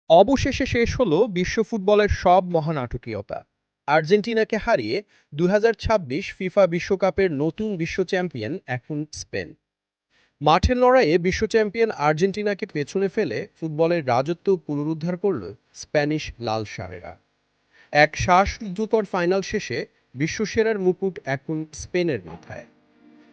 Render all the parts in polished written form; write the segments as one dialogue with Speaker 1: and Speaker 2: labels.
Speaker 1: অবশেষে শেষ হলো বিশ্ব ফুটবলের সব মহানাটকীয়তা। আর্জেন্টিনাকে হারিয়ে ২০২৬ ফিফা বিশ্বকাপের নতুন বিশ্ব চ্যাম্পিয়ন এখন স্পেন। মাঠের লড়াইয়ে বিশ্ব চ্যাম্পিয়ন আর্জেন্টিনাকে পেছনে ফেলে ফুটবলের রাজত্ব পুনরুদ্ধার করল স্প্যানিশ লাল সারেরা। এক শ্বাসরুদ্ধকর ফাইনাল শেষে বিশ্বসেরার মুকুট এখন স্পেনের মাথায়।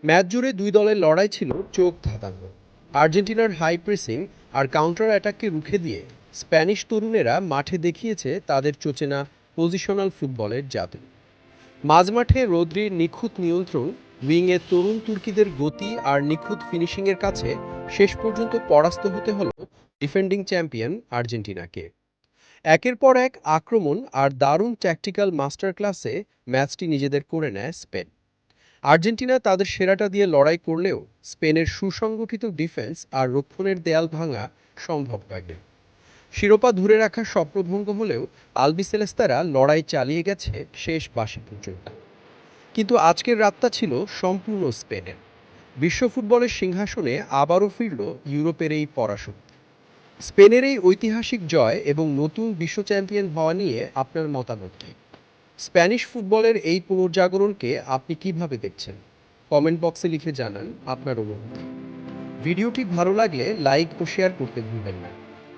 Speaker 1: ম্যাচ জুড়ে দুই দলের লড়াই ছিল চোখ ধাঁধানো। আর্জেন্টিনার হাই প্রেসিং আর কাউন্টার অ্যাটাককে রুখে দিয়ে স্প্যানিশ তরুণেরা মাঠে দেখিয়েছে তাদের চোচেনা পজিশনাল ফুটবলের জাদু। মাঝমাঠে রদ্রির নিখুঁত নিয়ন্ত্রণ, উইংয়ে তরুণ তুর্কিদের গতি আর নিখুঁত ফিনিশিংয়ের কাছে শেষ পর্যন্ত পরাস্ত হতে হলো ডিফেন্ডিং চ্যাম্পিয়ন আর্জেন্টিনাকে। একের পর এক আক্রমণ আর দারুণ ট্যাকটিক্যাল মাস্টার ক্লাসে ম্যাচটি নিজেদের করে নেয় স্পেন। আর্জেন্টিনা তাদের সেরাটা দিয়ে লড়াই করলেও স্পেনের সুসংগঠিত ডিফেন্স আর রক্ষণের দেয়াল ভাঙা সম্ভব হয়নি। শিরোপা ধরে রাখার স্বপ্নভঙ্গ হলেও আলবিসেলেস্তারা লড়াই চালিয়ে গেছে শেষ বাঁশি পর্যন্ত। কিন্তু আজকের রাতটা ছিল সম্পূর্ণ স্পেনের। বিশ্ব ফুটবলের সিংহাসনে আবারও ফিরল ইউরোপের এই পরাশক্তি। স্পেনের এই ঐতিহাসিক জয় এবং নতুন বিশ্ব চ্যাম্পিয়ন হওয়া নিয়ে আপনার মতামত কি? স্প্যানিশ ফুটবলের এই পুনর্জাগরণকে আপনি কিভাবে দেখছেন? কমেন্ট বক্সে লিখে জানান আপনার অনুভূতি। ভিডিওটি ভালো লাগলে লাইক ও শেয়ার করতে ভুলবেন না।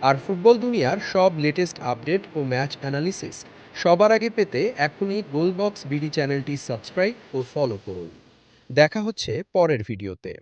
Speaker 1: আর ফুটবল দুনিয়ার সব লেটেস্ট আপডেট ও ম্যাচ অ্যানালিসিস সবার আগে পেতে এখনই গোল বক্স বিডি চ্যানেলটি সাবস্ক্রাইব ও ফলো করুন। দেখা হচ্ছে পরের ভিডিওতে।